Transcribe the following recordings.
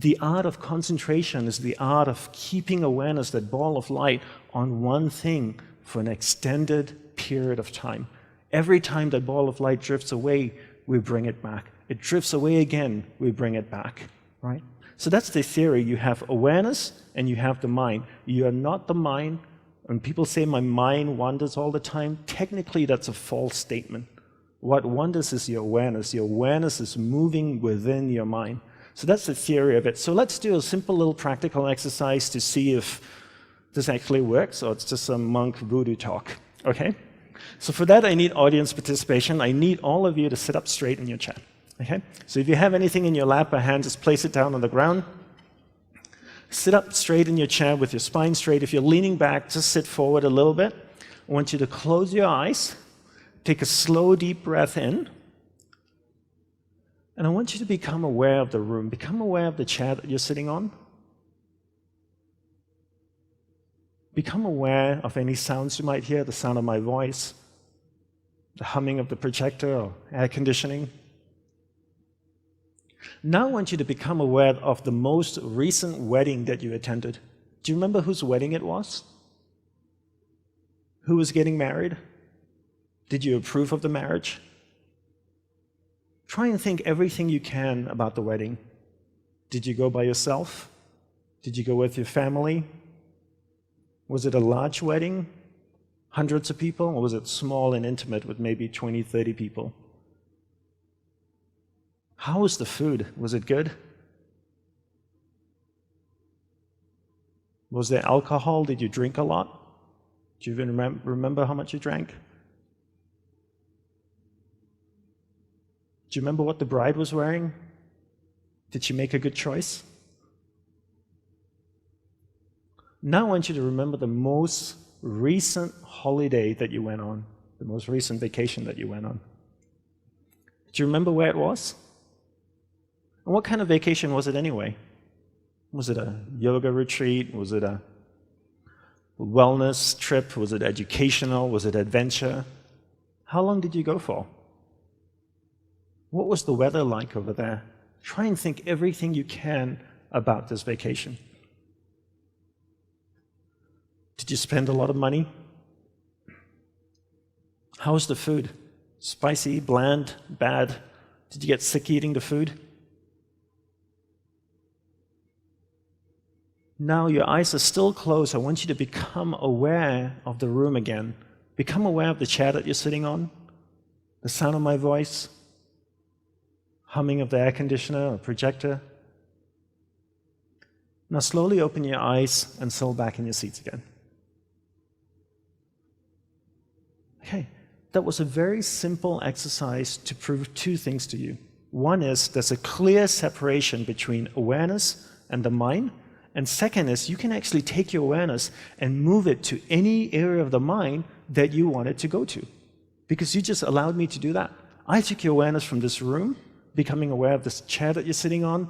The art of concentration is the art of keeping awareness, that ball of light, on one thing for an extended period of time. Every time that ball of light drifts away, we bring it back. It drifts away again, we bring it back, right? So that's the theory. You have awareness and you have the mind. You are not the mind. When people say my mind wanders all the time, technically that's a false statement. What wanders is your awareness. Your awareness is moving within your mind. So that's the theory of it. So let's do a simple little practical exercise to see if this actually works or it's just some monk voodoo talk, okay? So for that, I need audience participation. I need all of you to sit up straight in your chair, okay? So if you have anything in your lap or hand, just place it down on the ground. Sit up straight in your chair with your spine straight. If you're leaning back, just sit forward a little bit. I want you to close your eyes, take a slow, deep breath in, and I want you to become aware of the room. Become aware of the chair that you're sitting on. Become aware of any sounds you might hear, the sound of my voice, the humming of the projector or air conditioning. Now I want you to become aware of the most recent wedding that you attended. Do you remember whose wedding it was? Who was getting married? Did you approve of the marriage? Try and think everything you can about the wedding. Did you go by yourself? Did you go with your family? Was it a large wedding? Hundreds of people? Or was it small and intimate with maybe 20, 30 people? How was the food? Was it good? Was there alcohol? Did you drink a lot? Do you even remember how much you drank? Do you remember what the bride was wearing? Did she make a good choice? Now I want you to remember the most recent holiday that you went on, the most recent vacation that you went on. Do you remember where it was? And what kind of vacation was it anyway? Was it a yoga retreat? Was it a wellness trip? Was it educational? Was it adventure? How long did you go for? What was the weather like over there? Try and think everything you can about this vacation. Did you spend a lot of money? How was the food? Spicy, bland, bad? Did you get sick eating the food? Now your eyes are still closed. I want you to become aware of the room again. Become aware of the chair that you're sitting on, the sound of my voice, humming of the air conditioner or projector. Now slowly open your eyes and settle back in your seats again. Okay, that was a very simple exercise to prove two things to you. One is there's a clear separation between awareness and the mind. And second is you can actually take your awareness and move it to any area of the mind that you want it to go to. Because you just allowed me to do that. I took your awareness from this room, becoming aware of this chair that you're sitting on,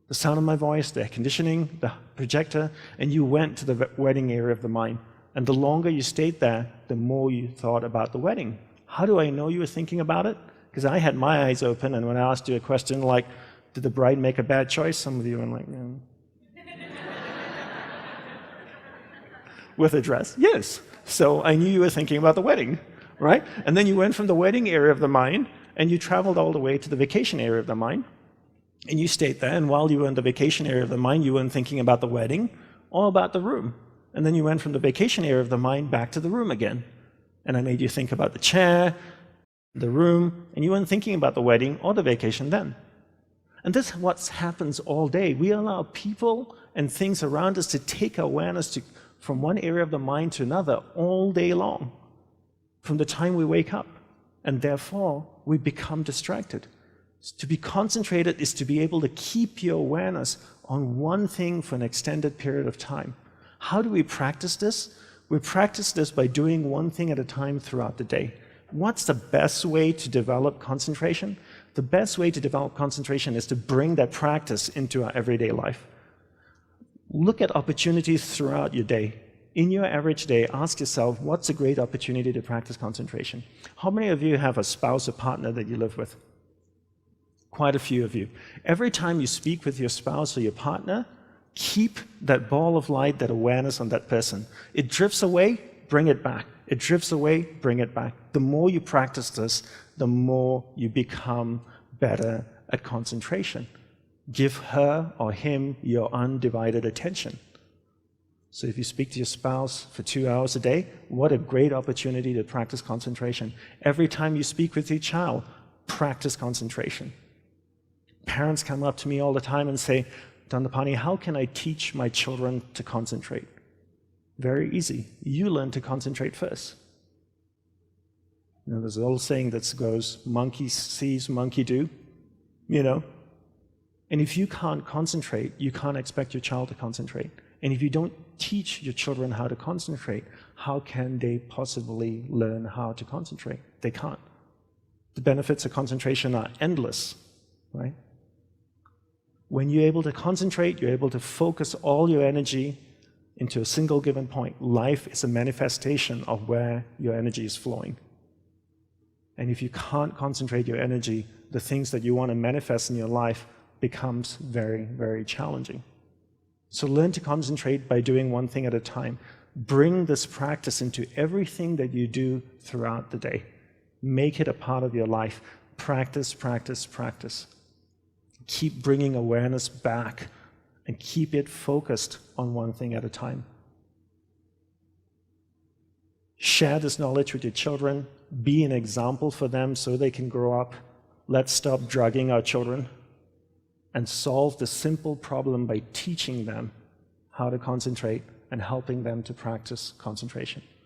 the sound of my voice, the air conditioning, the projector, and you went to the wedding area of the mind. And the longer you stayed there, the more you thought about the wedding. How do I know you were thinking about it? Because I had my eyes open, and when I asked you a question like, did the bride make a bad choice? Some of you were like, with a dress? Yes. So I knew you were thinking about the wedding, right? And then you went from the wedding area of the mind, and you traveled all the way to the vacation area of the mind, and you stayed there, and while you were in the vacation area of the mind, you weren't thinking about the wedding or about the room. And then you went from the vacation area of the mind back to the room again. And I made you think about the chair, the room, and you weren't thinking about the wedding or the vacation then. And this is what happens all day. We allow people and things around us to take awareness from one area of the mind to another all day long, from the time we wake up. And therefore, we become distracted. To be concentrated is to be able to keep your awareness on one thing for an extended period of time. How do we practice this? We practice this by doing one thing at a time throughout the day. What's the best way to develop concentration? The best way to develop concentration is to bring that practice into our everyday life. Look at opportunities throughout your day. In your average day, ask yourself, what's a great opportunity to practice concentration? How many of you have a spouse or partner that you live with? quite a few of you. Every time you speak with your spouse or your partner, keep that ball of light, that awareness on that person. It drifts away, bring it back. It drifts away, bring it back. The more you practice this, the more you become better at concentration. Give her or him your undivided attention. So if you speak to your spouse for 2 hours a day, what a great opportunity to practice concentration. Every time you speak with your child, practice concentration. Parents come up to me all the time and say, Dandapani, how can I teach my children to concentrate? Very easy. You learn to concentrate first. You know, there's an old saying that goes, monkey sees, monkey do, you know? And if you can't concentrate, you can't expect your child to concentrate. And if you don't teach your children how to concentrate, how can they possibly learn how to concentrate? They can't. The benefits of concentration are endless, right? When you're able to concentrate, you're able to focus all your energy into a single given point. Life is a manifestation of where your energy is flowing. And if you can't concentrate your energy, the things that you want to manifest in your life becomes very, very challenging. So learn to concentrate by doing one thing at a time. Bring this practice into everything that you do throughout the day. Make it a part of your life. Practice, practice, practice. Keep bringing awareness back and keep it focused on one thing at a time. Share this knowledge with your children. Be an example for them so they can grow up. Let's stop drugging our children and solve the simple problem by teaching them how to concentrate and helping them to practice concentration.